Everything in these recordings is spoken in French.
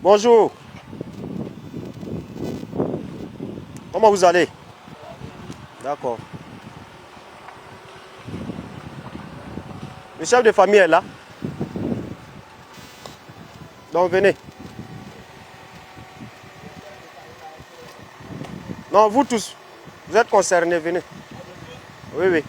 Bonjour. Comment vous allez? D'accord. Le chef de famille est là. Donc venez. Non, vous tous, vous êtes concernés, venez. Oui, oui.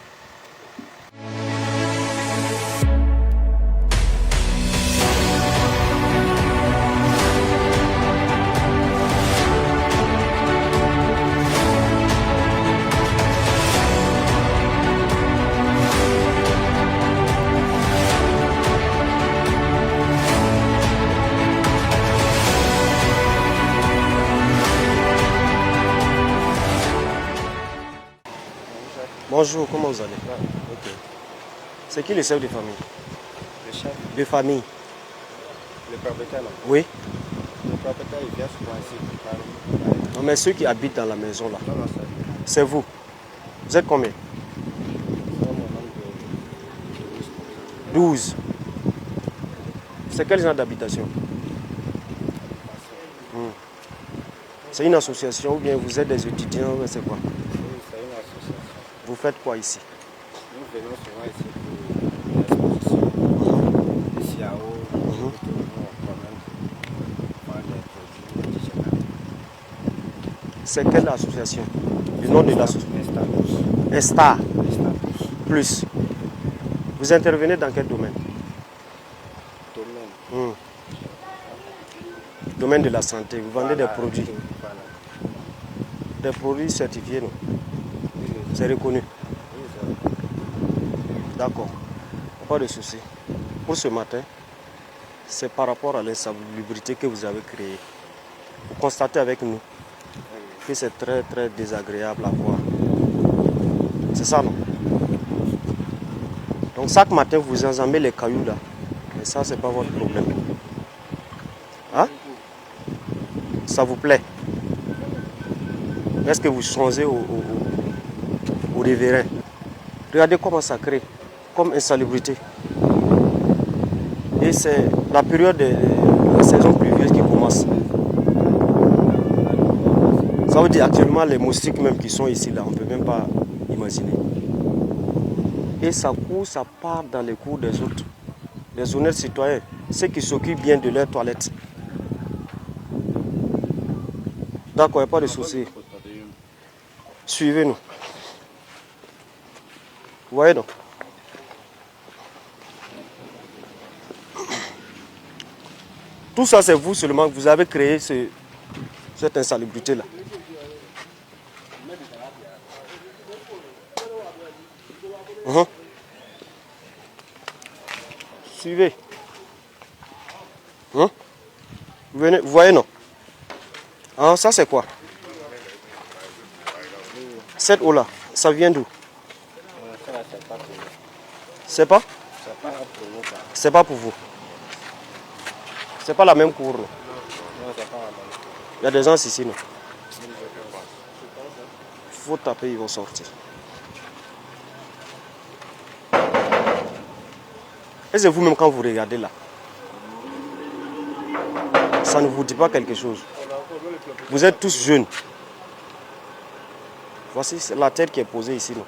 Bonjour, comment vous allez? Ok. C'est qui le chef de famille? Le chef De famille? le propriétaire là. Oui. Le propriétaire il vient souvent ici. Non, mais ceux qui habitent dans la maison là, Non, c'est vous. Vous êtes combien? c'est mon nom de 12. C'est quel genre d'habitation? C'est une association ou bien vous êtes des étudiants, c'est quoi? C'est une association. Vous faites quoi ici? Nous venons souvent ici pour l'exposition, des CIAO, nous promène, on vend des produits artisanaux. C'est quelle association? Le nom de l'association? Estar Plus. Vous intervenez dans quel domaine? Domaine. Domaine de la santé. Vous vendez des produits. Voilà. Des produits certifiés, non? Oui, C'est reconnu. oui, D'accord. Pas de souci. Pour ce matin, c'est par rapport à l'insalubrité que vous avez créée. Vous constatez avec nous que c'est très très désagréable à voir. C'est ça, non? Donc chaque matin, vous enjambez les cailloux là. Mais ça, c'est pas votre problème. Hein? Ça vous plaît? Est-ce que vous songez au riverain? Regardez comment ça crée, comme insalubrité. Et c'est la période de la saison pluvieuse qui commence. Ça veut dire actuellement les moustiques même qui sont ici là, on ne peut même pas imaginer. Et ça court, ça part dans les cours des autres. Les honnêtes citoyens, ceux qui s'occupent bien de leurs toilettes. D'accord, il n'y a pas de souci. Suivez-nous. Vous voyez donc? Tout ça, c'est vous seulement que vous avez créé cette insalubrité-là. Suivez. Vous venez, vous voyez, non? Ah, ça, c'est quoi? Cette eau-là, ça vient d'où? C'est pas? C'est pas pour vous. C'est pas la même cour. Non? Il y a des gens ici, non? Faut taper, ils vont sortir. Et c'est vous-même quand vous regardez là. Ça ne vous dit pas quelque chose. Vous êtes tous jeunes. Voici la terre qui est posée ici, non?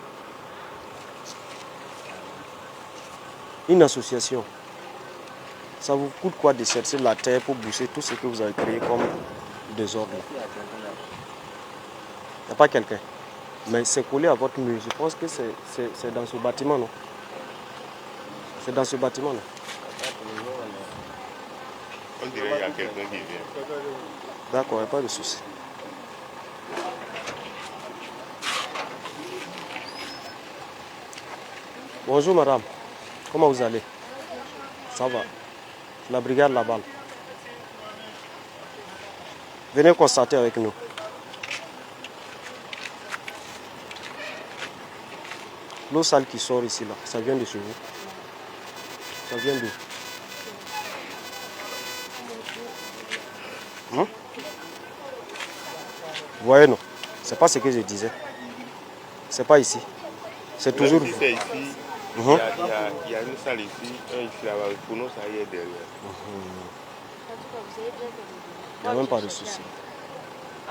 Une association. Ça vous coûte quoi de chercher la terre pour boucher tout ce que vous avez créé comme désordre? Il n'y a pas quelqu'un. Mais c'est collé à votre mur. Je pense que c'est dans ce bâtiment, non? C'est dans ce bâtiment, non? On dirait qu'il y a quelqu'un qui vient. D'accord, il n'y a pas de souci. Bonjour madame, comment vous allez? Ça va. La brigade Laval. Venez constater avec nous. L'eau sale qui sort ici, là, ça vient de chez vous? Ça vient d'où? Vous voyez, non? C'est pas ce que je disais. C'est pas ici. C'est toujours Si vous. c'est ici, il y a une salle ici, un ici là-bas. Pour nous, ça y est derrière. Il n'y a même pas de souci.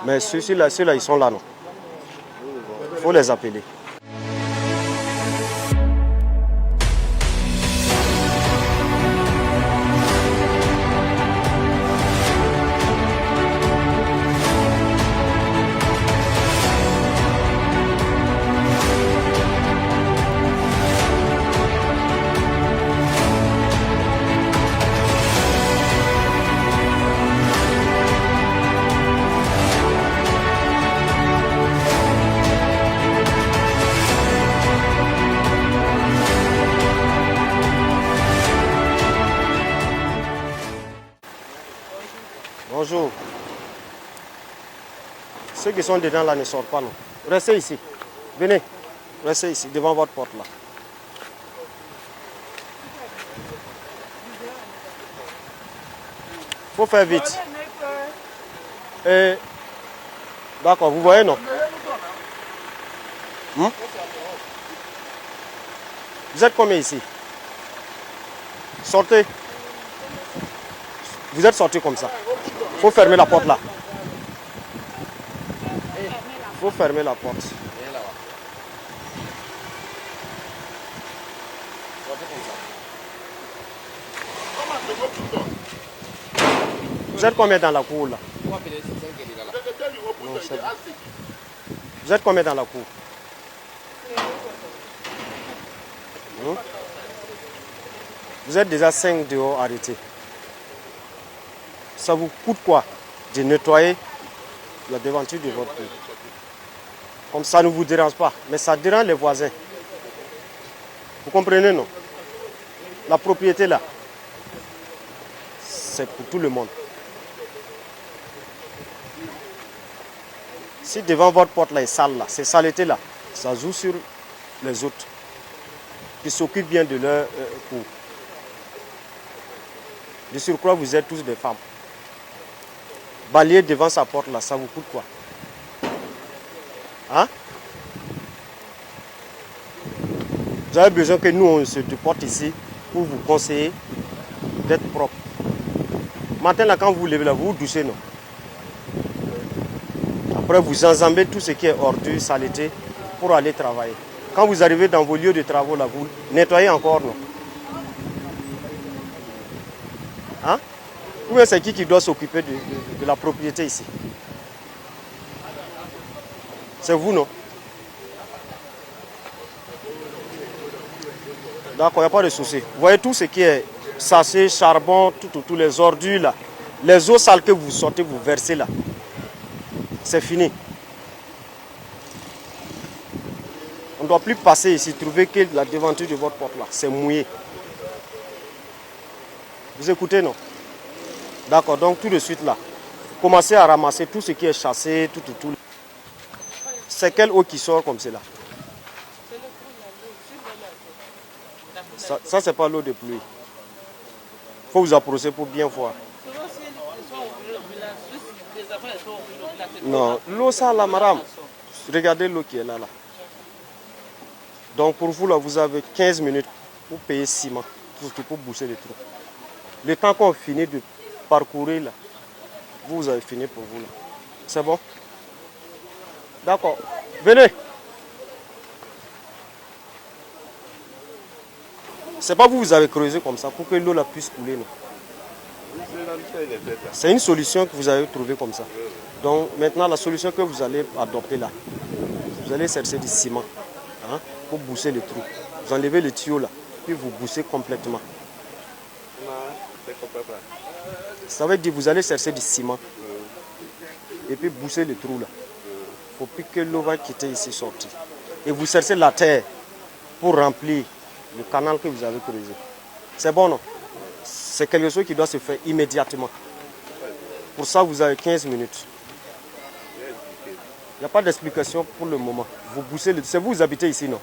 Mais ceux-là, ils sont là, non? Il faut les appeler. Bonjour. Ceux qui sont dedans là ne sortent pas, non. Restez ici. Venez. Restez ici, devant votre porte là. Faut faire vite. D'accord, vous voyez, non? Vous êtes combien ici? Sortez. Vous êtes sortis comme ça. Il faut fermer la porte là. Il faut fermer la porte. Vous êtes combien dans la cour là? Non, c'est bon. Vous êtes combien dans la cour? Vous êtes déjà 5 dehors arrêtés. Ça vous coûte quoi de nettoyer la devanture de votre cour? Comme ça ne vous dérange pas, mais ça dérange les voisins. Vous comprenez, non? La propriété là, c'est pour tout le monde. Si devant votre porte là est sale là, ces saletés là, ça joue sur les autres qui s'occupent bien de leur cour. De surcroît, vous êtes tous des femmes. Balayer devant sa porte là, ça vous coûte quoi? Hein? Vous avez besoin que nous on se déporte ici pour vous conseiller d'être propre. Matin là, quand vous vous levez là, vous vous douchez, non? Après, vous enjambez tout ce qui est ordure, saleté pour aller travailler. Quand vous arrivez dans vos lieux de travaux là, vous nettoyez encore, non? Hein? Ou bien c'est qui doit s'occuper de la propriété ici? C'est vous, non? D'accord, il n'y a pas de souci. Vous voyez tout ce qui est sachet, charbon, tous les ordures là. Les eaux sales que vous sortez, vous versez là. C'est fini. On ne doit plus passer ici, trouver que la devanture de votre porte là, c'est mouillé. Vous écoutez, non? D'accord, donc tout de suite là, commencez à ramasser tout ce qui est chassé, tout. C'est quelle eau qui sort comme cela? Ça c'est pas l'eau de pluie. Il faut vous approcher pour bien voir. Non, l'eau ça là, madame. Regardez l'eau qui est là. Donc pour vous là, vous avez 15 minutes pour payer ciment, pour boucher les trous. Le temps qu'on finit de parcourir là, vous avez fini pour vous là. C'est bon? D'accord. Venez. C'est pas vous avez creusé comme ça pour que l'eau la puisse couler. C'est une solution que vous avez trouvée comme ça. Donc maintenant la solution que vous allez adopter là, vous allez chercher du ciment pour boucher le trou. Vous enlevez le tuyau là, puis vous bouchez complètement. Ça veut dire que vous allez chercher du ciment et puis boucher le trou là. Il faut plus que l'eau va quitter ici sortir. Et vous cherchez la terre pour remplir le canal que vous avez creusé. C'est bon, non? C'est quelque chose qui doit se faire immédiatement. Pour ça, vous avez 15 minutes. Il n'y a pas d'explication pour le moment. Vous bouchez, c'est vous habitez ici, non?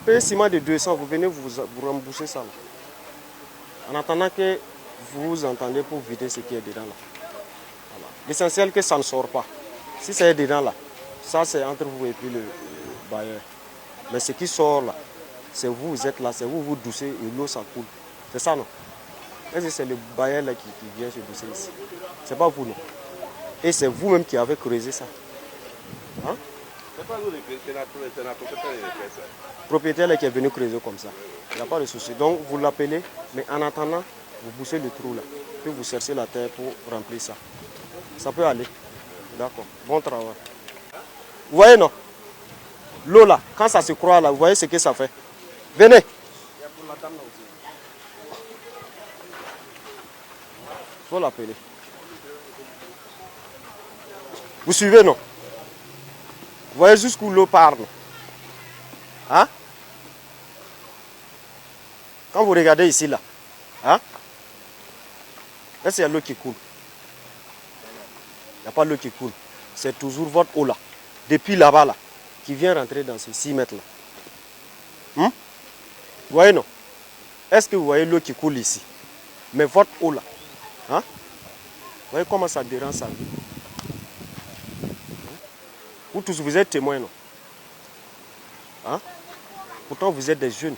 Payez ciment de 200, vous venez vous remboucher ça. Là. En attendant que vous entendez pour vider ce qui est dedans là. Voilà. L'essentiel que ça ne sort pas. Si c'est dedans là, ça c'est entre vous et puis le bailleur. Mais ce qui sort là, c'est vous êtes là, c'est vous doucez et l'eau ça coule. C'est ça, non? Est-ce que c'est le bailleur là qui vient se bousser ici? C'est pas vous, non? Et c'est vous-même qui avez creusé ça. Hein? C'est pas nous les c'est la propriétaire qui fait ça. Le propriétaire là qui est venu creuser comme ça. Il n'y a pas de souci. Donc vous l'appelez, mais en attendant, vous poussez le trou là. Puis vous cherchez la terre pour remplir ça. Ça peut aller. D'accord. Bon travail. Vous voyez, non? L'eau là, quand ça se croise là, vous voyez ce que ça fait. Venez. Il faut l'appeler. Vous suivez, non? Vous voyez jusqu'où l'eau part, non? Hein? Quand vous regardez ici, là, hein? Là, c'est l'eau qui coule. Il n'y a pas l'eau qui coule. C'est toujours votre eau là. Depuis là-bas, là, qui vient rentrer dans ces 6 mètres là. Vous voyez, non? Est-ce que vous voyez l'eau qui coule ici? Mais votre eau là, hein? Vous voyez comment ça dérange sa vie? Vous tous, vous êtes témoins, non? Hein? Pourtant, vous êtes des jeunes.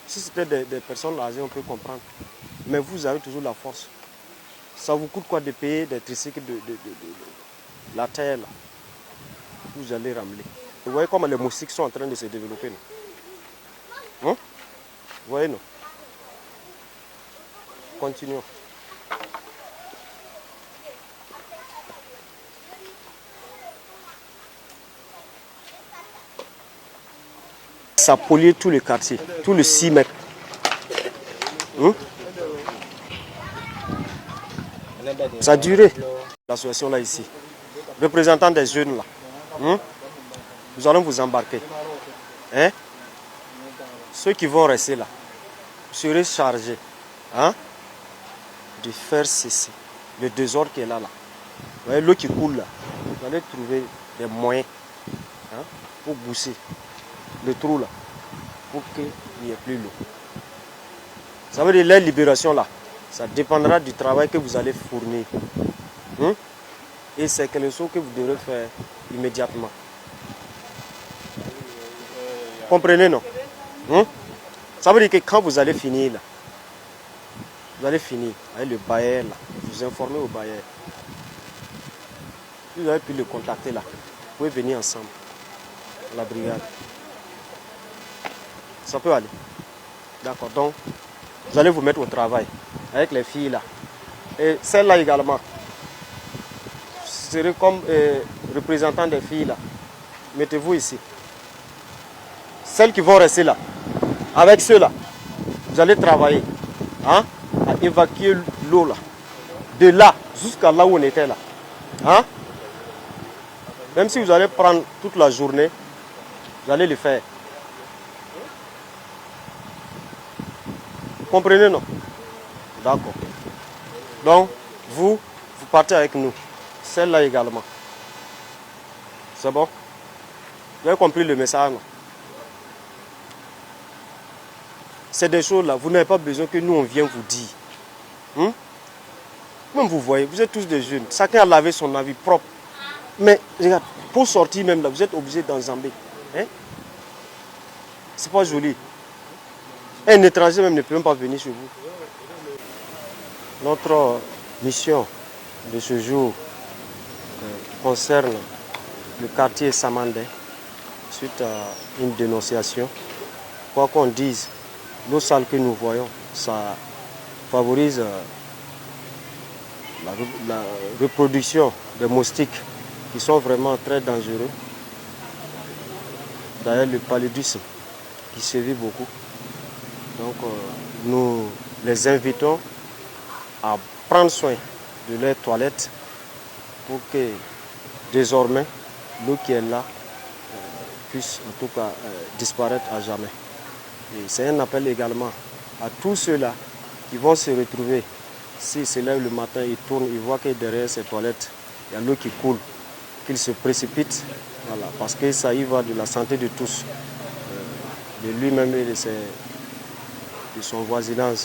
Si c'était des personnes âgées, on peut comprendre. Mais vous avez toujours la force. Ça vous coûte quoi de payer des tricycles de la terre là? Vous allez ramener. Vous voyez comment les moustiques sont en train de se développer, non? Hein? Vous voyez, non? Continuons. Ça pollue tout le quartier, tout le 6 mètres. Ça a duré. L'association là ici, représentant des jeunes là, nous allons vous embarquer. Hein? Ceux qui vont rester là, vous serez chargés, hein, de faire cesser le désordre qui est là. Vous voyez l'eau qui coule là, vous allez trouver des moyens, hein, pour boucher le trou là, pour qu'il n'y ait plus l'eau. Ça veut dire la libération là, ça dépendra du travail que vous allez fournir. Et c'est quelque chose que vous devrez faire immédiatement. Comprenez, non? Ça veut dire que quand vous allez finir là, vous allez finir avec le bailleur là, vous informez au bailleur. Vous avez pu le contacter là, vous pouvez venir ensemble à la brigade. Ça peut aller. D'accord, donc vous allez vous mettre au travail avec les filles là. Et celles-là également. Vous serez comme représentant des filles là. Mettez-vous ici. Celles qui vont rester là, avec ceux-là, vous allez travailler, hein, à évacuer l'eau là. De là jusqu'à là où on était là. Hein? Même si vous allez prendre toute la journée, vous allez le faire. Vous comprenez, non? D'accord. Donc, vous partez avec nous. Celle-là également. C'est bon? Vous avez compris le message, non? C'est des choses là, vous n'avez pas besoin que nous on vienne vous dire. Même vous voyez, vous êtes tous des jeunes. Chacun a lavé son avis propre. Mais regarde, pour sortir même là, vous êtes obligé d'enjamber. Hein? C'est pas joli. Un étranger même ne peut même pas venir chez vous. Notre mission de ce jour concerne le quartier Samandé suite à une dénonciation. Quoi qu'on dise, l'eau sale que nous voyons, ça favorise la reproduction des moustiques qui sont vraiment très dangereux. D'ailleurs, le paludisme qui sévit beaucoup. Donc, nous les invitons à prendre soin de leurs toilettes pour que désormais l'eau qui est là puisse en tout cas disparaître à jamais. Et c'est un appel également à tous ceux-là qui vont se retrouver, s'ils se lèvent le matin, ils tournent, ils voient que derrière ces toilettes, il y a l'eau qui coule, qu'ils se précipitent, voilà, parce que ça y va de la santé de tous, de lui-même et de son voisinage.